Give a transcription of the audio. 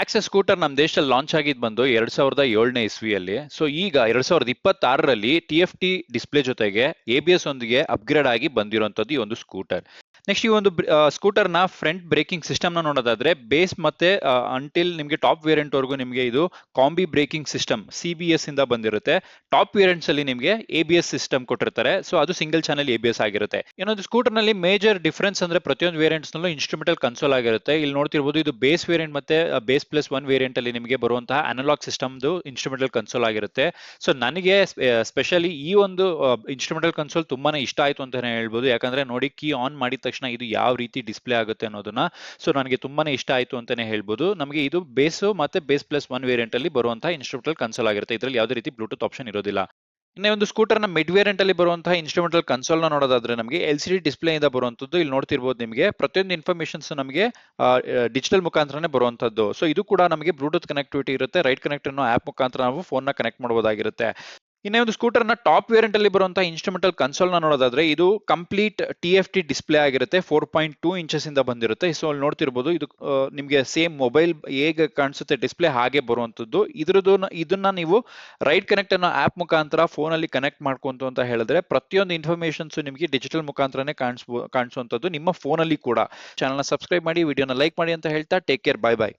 Access scooter ನಮ್ಮ ದೇಶದಲ್ಲಿ launch ಆಗಿದ್ ಬಂದು 2007ನೇ ಇಸ್ವಿಯಲ್ಲಿ. ಸೊ ಈಗ 2026ರಲ್ಲಿ TFT ಡಿಸ್ಪ್ಲೇ ಜೊತೆಗೆ ABS ಒಂದಿಗೆ ಅಪ್ಗ್ರೇಡ್ ಆಗಿ ಬಂದಿರುವಂತದ್ದು ಈ ಒಂದು ಸ್ಕೂಟರ್. ನೆಕ್ಸ್ಟ್ ಈ ಒಂದು ಸ್ಕೂಟರ್ ನ ಫ್ರಂಟ್ ಬ್ರೇಕಿಂಗ್ ಸಿಸ್ಟಮ್ ನ ನೋಡೋದಾದ್ರೆ ಬೇಸ್ ಮತ್ತೆ ಅಂಟಿಲ್ ನಿಮಗೆ ಟಾಪ್ ವೇರಿಯಂಟ್ ವರೆಗೂ ನಿಮಗೆ ಇದು ಕಾಂಬಿ ಬ್ರೇಕಿಂಗ್ ಸಿಸ್ಟಮ್ CBS ಇಂದ ಬಂದಿರುತ್ತೆ. ಟಾಪ್ ವೇರಿಯಂಟ್ಸ್ ಅಲ್ಲಿ ನಿಮಗೆ ABS ಸಿಸ್ಟಮ್ ಕೊಟ್ಟಿರ್ತಾರೆ. ಸೊ ಅದು ಸಿಂಗಲ್ ಚಾನೆಲ್ ABS ಆಗಿರುತ್ತೆ. ಇನ್ನೊಂದು ಸ್ಕೂಟರ್ ನಲ್ಲಿ ಮೇಜರ್ ಡಿಫರೆನ್ಸ್ ಅಂದ್ರೆ ಪ್ರತಿಯೊಂದು ವೇರಿಯಂಟ್ಸ್ ನಲ್ಲೂ ಇನ್ಸ್ಟ್ರುಮೆಂಟಲ್ ಕನ್ಸೋಲ್ ಆಗಿರುತ್ತೆ. ಇಲ್ಲಿ ನೋಡ್ತಿರ್ಬೋದು ಇದು ಬೇಸ್ ವೇರಿಯಂಟ್ ಮತ್ತೆ ಬೇಸ್ ಪ್ಲಸ್ 1 ವೇರಿಯಂಟ್ ಅಲ್ಲಿ ನಿಮಗೆ ಬರುವಂತಹ ಅನಲಾಗ್ ಸಿಸ್ಟಮ್ ಇನ್ಸ್ಟ್ರುಮೆಂಟಲ್ ಕನ್ಸೋಲ್ ಆಗಿರುತ್ತೆ. ಸೊ ನನಗೆ ಸ್ಪೆಷಲಿ ಈ ಒಂದು ಇನ್ಸ್ಟ್ರುಮೆಂಟಲ್ ಕನ್ಸೋಲ್ ತುಂಬಾನೇ ಇಷ್ಟ ಆಯ್ತು ಅಂತಾನೆ ಹೇಳ್ಬೋದು. ಯಾಕಂದ್ರೆ ನೋಡಿ ಕೀ ಆನ್ ಮಾಡಿದ ತಕ್ಷಣ ಇದು ಯಾವ ರೀತಿ ಡಿಸ್ಪ್ಲೇ ಆಗುತ್ತೆ ಅನ್ನೋದನ್ನ ಸೊ ನನಗೆ ತುಂಬಾನೇ ಇಷ್ಟ ಆಯ್ತು ಅಂತಾನೆ ಹೇಳ್ಬೋದು. ನಮಗೆ ಇದು ಬೇಸ್ ಮತ್ತೆ ಬೇಸ್ ಪ್ಲಸ್ 1 ವೇರಿಯಂಟ್ ಅಲ್ಲಿ ಬರುವಂತಹ ಇನ್ಸ್ಟ್ರುಮೆಂಟಲ್ ಕನ್ಸೋಲ್ ಆಗಿರುತ್ತೆ. ಇದರಲ್ಲಿ ಯಾವುದೇ ರೀತಿ ಬ್ಲೂಟೂತ್ ಆಪ್ಷನ್ ಇರೋದಿಲ್ಲ. ಇನ್ನೇ ಒಂದು ಸ್ಕೂಟರ್ ನ ಮಿಡ್ ವೇರಿಯಂಟ್ ಅಲ್ಲಿ ಬರುವಂತಹ ಇನ್ಸ್ಟ್ರುಮೆಂಟಲ್ ಕನ್ಸೋಲ್ ನ ನೋಡೋದಾದ್ರೆ ನಮಗೆ LCD ಡಿಸ್ಪ್ಲೇ ಇಂದ ಬರುವಂತದ್ದು. ಇಲ್ಲಿ ನೋಡ್ತಿರ್ಬೋದು ನಿಮಗೆ ಪ್ರತಿಯೊಂದು ಇನ್ಫಾರ್ಮೇಶನ್ಸ್ ನಮಗೆ ಡಿಜಿಟಲ್ ಮುಖಾಂತರನೇ ಬರುವಂತದ್ದು. ಸೊ ಇದು ಕೂಡ ನಮಗೆ ಬ್ಲೂಟೂತ್ ಕನೆಕ್ಟಿವಿಟಿ ಇರುತ್ತೆ. ರೈಟ್ ಕನೆಕ್ಟ್ ಅನ್ನೋ ಆಪ್ ಮುಖಾಂತರ ನಾವು ಫೋನ್ ನ ಕನೆಕ್ಟ್ ಮಾಡಬಹುದಾಗಿರುತ್ತೆ. ಇನ್ನೇ ಒಂದು ಸ್ಕೂಟರ್ ನ ಟಾಪ್ ವೇರಿಯಂಟ್ ಅಲ್ಲಿ ಬರುವಂತಹ ಇನ್ಸ್ಟ್ರುಮೆಂಟಲ್ ಕನ್ಸೋಲ್ ನ ನೋಡೋದಾದ್ರೆ ಇದು ಕಂಪ್ಲೀಟ್ TFT ಡಿಸ್ಪ್ಲೇ ಆಗಿರುತ್ತೆ. 4.2 ಇಂಚಸ್ ಇಂದ ಬಂದಿರುತ್ತೆ. ಸೊ ಅಲ್ಲಿ ನೋಡ್ತಿರ್ಬೋದು ಇದು ನಿಮಗೆ ಸೇಮ್ ಮೊಬೈಲ್ ಹೇಗೆ ಕಾಣಿಸುತ್ತೆ ಡಿಸ್ಪ್ಲೇ ಹಾಗೆ ಬರುವಂತದ್ದು. ಇದನ್ನ ನೀವು ರೈಟ್ ಕನೆಕ್ಟ್ ಅನ್ನೋ ಆಪ್ ಮುಖಾಂತರ ಫೋನ್ ಅಲ್ಲಿ ಕನೆಕ್ಟ್ ಮಾಡ್ಕೊಂತು ಅಂತ ಹೇಳಿದ್ರೆ ಪ್ರತಿಯೊಂದು ಇನ್ಫಾರ್ಮೇಶನ್ಸ್ ನಿಮಗೆ ಡಿಜಿಟಲ್ ಮುಖಾಂತರನೇ ಕಾಣಿಸುವಂತದ್ದು ನಿಮ್ಮ ಫೋನ್ ಅಲ್ಲಿ ಕೂಡ. ಚಾನಲ್ ನ ಸಬ್ಸ್ಕ್ರೈಬ್ ಮಾಡಿ, ವಿಡಿಯೋನ ಲೈಕ್ ಮಾಡಿ ಅಂತ ಹೇಳ್ತಾ ಟೇಕ್ ಕೇರ್, ಬೈ ಬೈ.